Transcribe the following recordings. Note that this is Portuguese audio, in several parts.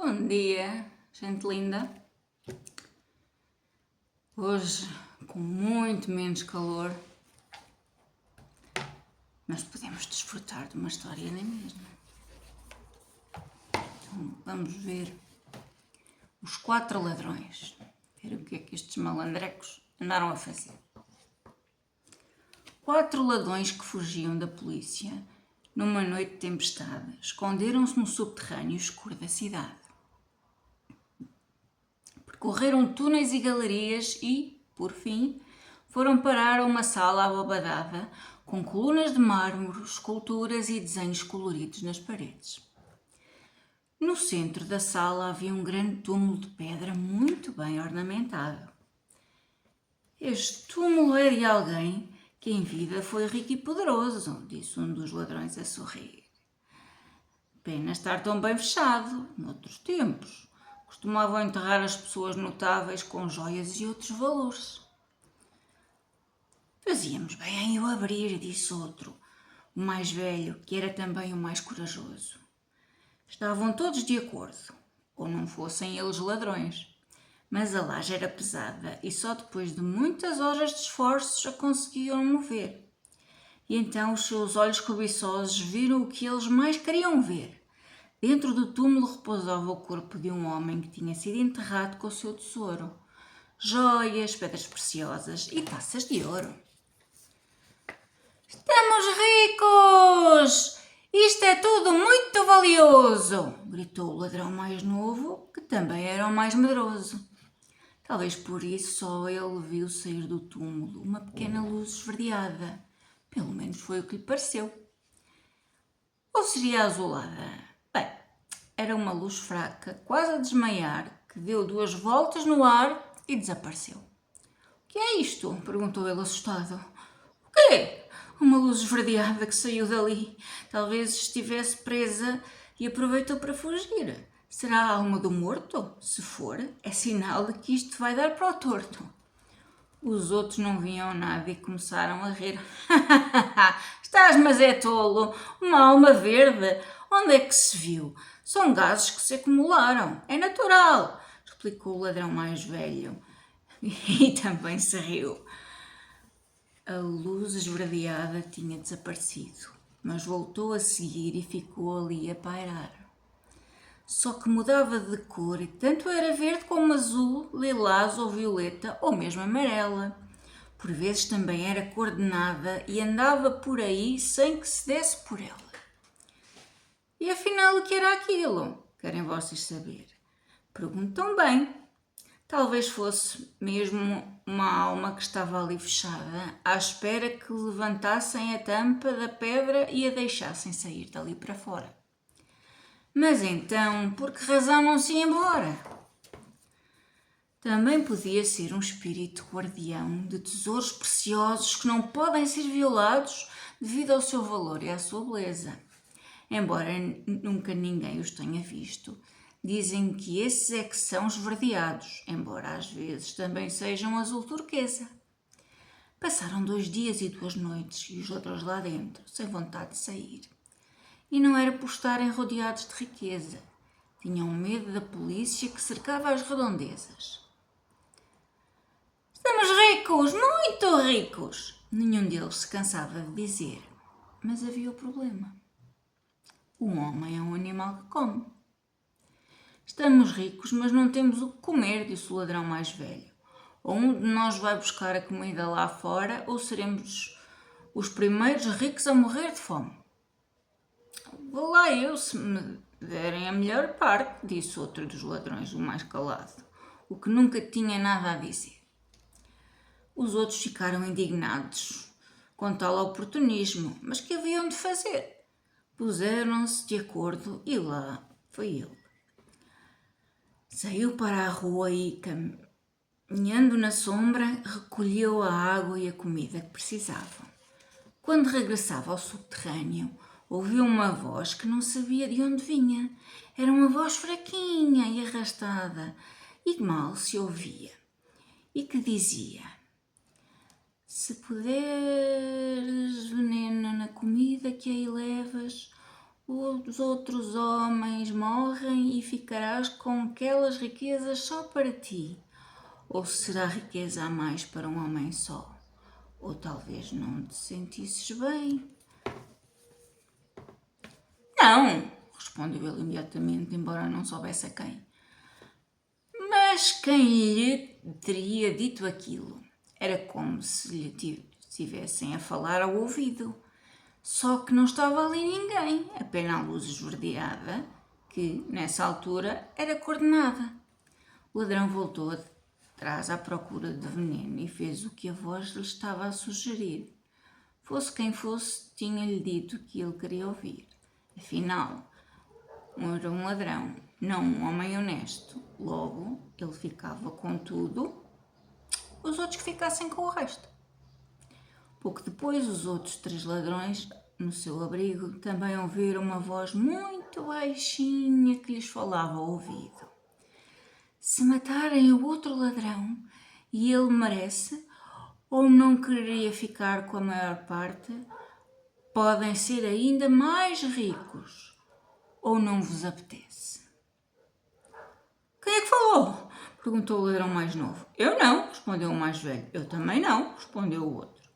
Bom dia, gente linda. Hoje com muito menos calor, mas podemos desfrutar de uma história na mesma. Então, vamos ver os 4 ladrões. Ver o que é que estes malandrecos andaram a fazer. 4 ladrões que fugiam da polícia numa noite de tempestade esconderam-se no subterrâneo escuro da cidade. Percorreram túneis e galerias e, por fim, foram parar a uma sala abobadada com colunas de mármore, esculturas e desenhos coloridos nas paredes. No centro da sala havia um grande túmulo de pedra muito bem ornamentado. Este túmulo é de alguém que em vida foi rico e poderoso, disse um dos ladrões a sorrir. Pena estar tão bem fechado, noutros tempos. Costumavam enterrar as pessoas notáveis com joias e outros valores. Fazíamos bem em o abrir, disse outro, o mais velho, que era também o mais corajoso. Estavam todos de acordo, ou não fossem eles ladrões. Mas a laje era pesada e só depois de muitas horas de esforços a conseguiam mover. E então os seus olhos cobiçosos viram o que eles mais queriam ver. Dentro do túmulo repousava o corpo de um homem que tinha sido enterrado com o seu tesouro. Joias, pedras preciosas e taças de ouro. Estamos ricos! Isto é tudo muito valioso! Gritou o ladrão mais novo, que também era o mais medroso. Talvez por isso só ele viu sair do túmulo uma pequena luz esverdeada. Pelo menos foi o que lhe pareceu. Ou seria azulada? Bem, era uma luz fraca, quase a desmaiar, que deu 2 voltas no ar e desapareceu. O que é isto? Perguntou ele assustado. O quê? Uma luz esverdeada que saiu dali. Talvez estivesse presa e aproveitou para fugir. Será a alma do morto? Se for, é sinal de que isto vai dar para o torto. Os outros não viam nada e começaram a rir. Estás, mas é tolo. Uma alma verde. Onde é que se viu? São gases que se acumularam. É natural, explicou o ladrão mais velho. E também se riu. A luz esverdeada tinha desaparecido, mas voltou a seguir e ficou ali a pairar. Só que mudava de cor e tanto era verde como azul, lilás ou violeta ou mesmo amarela. Por vezes também era cor de nada e andava por aí sem que se desse por ela. E afinal o que era aquilo? Querem vocês saber? Perguntam bem. Talvez fosse mesmo uma alma que estava ali fechada, à espera que levantassem a tampa da pedra e a deixassem sair dali para fora. Mas então, por que razão não se ia embora? Também podia ser um espírito guardião de tesouros preciosos que não podem ser violados devido ao seu valor e à sua beleza. Embora nunca ninguém os tenha visto, dizem que esses é que são esverdeados, embora às vezes também sejam azul turquesa. Passaram 2 dias e 2 noites e os ladrões lá dentro, sem vontade de sair. E não era por estarem rodeados de riqueza. Tinham medo da polícia que cercava as redondezas. Estamos ricos, muito ricos! Nenhum deles se cansava de dizer. Mas havia o problema. O homem é um animal que come. Estamos ricos, mas não temos o que comer, disse o ladrão mais velho. Ou um de nós vai buscar a comida lá fora, ou seremos os primeiros ricos a morrer de fome. Vou lá eu, se me derem a melhor parte, disse outro dos ladrões, o mais calado, o que nunca tinha nada a dizer. Os outros ficaram indignados com tal oportunismo, mas que haviam de fazer? Puseram-se de acordo e lá foi ele. Saiu para a rua e, caminhando na sombra, recolheu a água e a comida que precisavam. Quando regressava ao subterrâneo, ouviu uma voz que não sabia de onde vinha. Era uma voz fraquinha e arrastada, e mal se ouvia, e que dizia: se puderes veneno na comida que aí levas, os outros homens morrem e ficarás com aquelas riquezas só para ti? Ou será riqueza a mais para um homem só? Ou talvez não te sentisses bem? Não, respondeu ele imediatamente, embora não soubesse a quem. Mas quem lhe teria dito aquilo? Era como se lhe estivessem a falar ao ouvido. Só que não estava ali ninguém, apenas a luz esverdeada, que, nessa altura, era coordenada. O ladrão voltou atrás à procura de veneno e fez o que a voz lhe estava a sugerir. Fosse quem fosse, tinha-lhe dito o que ele queria ouvir. Afinal, era um ladrão, não um homem honesto. Logo, ele ficava com tudo, os outros que ficassem com o resto. Pouco depois, os outros 3 ladrões, no seu abrigo, também ouviram uma voz muito baixinha que lhes falava ao ouvido. Se matarem o outro ladrão e ele merece, ou não quereria ficar com a maior parte, podem ser ainda mais ricos, ou não vos apetece. Quem é que falou? Perguntou o ladrão mais novo. Eu não, respondeu o mais velho. Eu também não, respondeu o outro.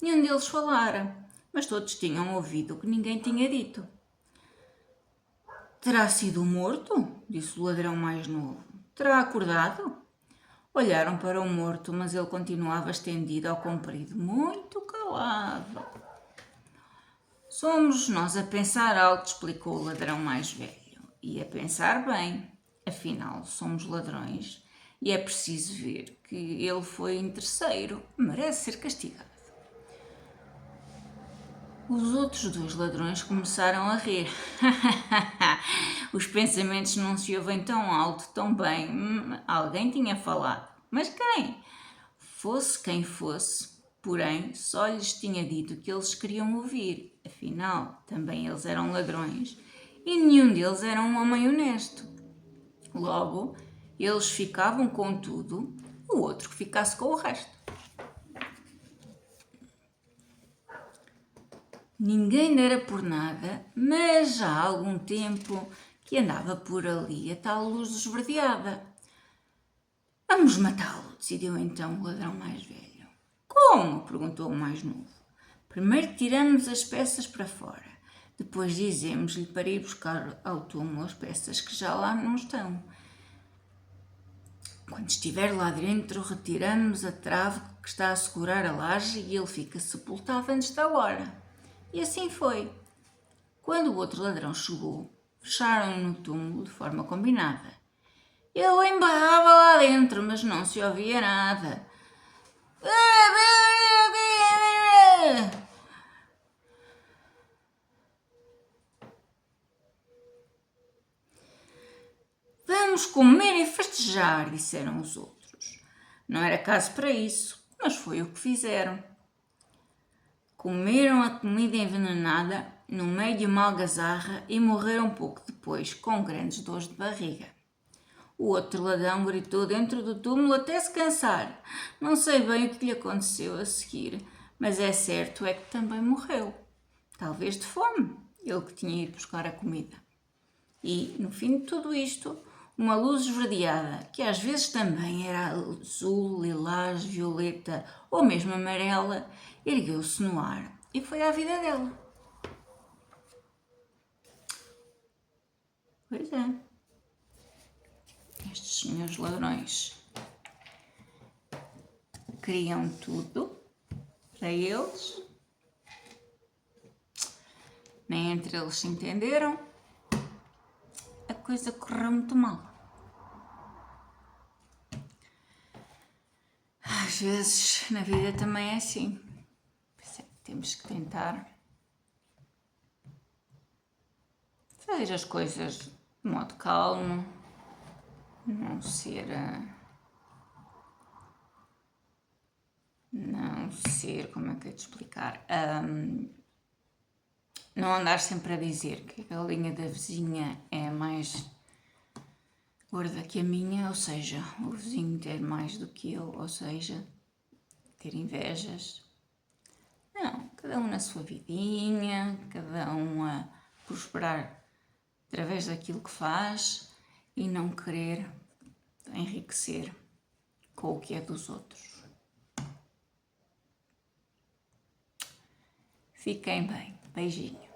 Nenhum deles falara, mas todos tinham ouvido o que ninguém tinha dito. Terá sido morto? Disse o ladrão mais novo. Terá acordado? Olharam para o morto, mas ele continuava estendido ao comprido, muito calado. Somos nós a pensar alto, explicou o ladrão mais velho. E a pensar bem. Afinal, somos ladrões e é preciso ver que ele foi interesseiro. Merece ser castigado. Os outros 2 ladrões começaram a rir. Os pensamentos não se ouvem tão alto, tão bem. Alguém tinha falado. Mas quem? Fosse quem fosse, porém, só lhes tinha dito o que eles queriam ouvir. Afinal, também eles eram ladrões e nenhum deles era um homem honesto. Logo, eles ficavam com tudo, o outro que ficasse com o resto. Ninguém dera por nada, mas já há algum tempo que andava por ali a tal luz esverdeada. Vamos matá-lo, decidiu então o ladrão mais velho. Como? Perguntou o mais novo. Primeiro tiramos as peças para fora, depois dizemos-lhe para ir buscar ao túmulo as peças que já lá não estão. Quando estiver lá dentro, retiramos a trave que está a segurar a laje e ele fica sepultado antes da hora. E assim foi. Quando o outro ladrão chegou, fecharam-no no túmulo de forma combinada. Ele embarrava lá dentro, mas não se ouvia nada. Vamos comer e festejar, disseram os outros. Não era caso para isso, mas foi o que fizeram. Comeram a comida envenenada no meio de uma algazarra e morreram pouco depois, com grandes dores de barriga. O outro ladrão gritou dentro do túmulo até se cansar. Não sei bem o que lhe aconteceu a seguir, mas é certo é que também morreu. Talvez de fome, ele que tinha ido buscar a comida. E, no fim de tudo isto, uma luz esverdeada, que às vezes também era azul, lilás, violeta ou mesmo amarela, ergueu-se no ar e foi à vida dela. Pois é. Estes senhores ladrões queriam tudo para eles, nem entre eles se entenderam, a coisa correu muito mal. Às vezes na vida também é assim, temos que tentar fazer as coisas de modo calmo, não ser, como é que eu te explicar, não andar sempre a dizer que a galinha da vizinha é mais gorda que a minha, ou seja, o vizinho ter mais do que eu, ou seja, ter invejas. Não, cada um na sua vidinha, cada um a prosperar através daquilo que faz e não querer enriquecer com o que é dos outros. Fiquem bem. Beijinho.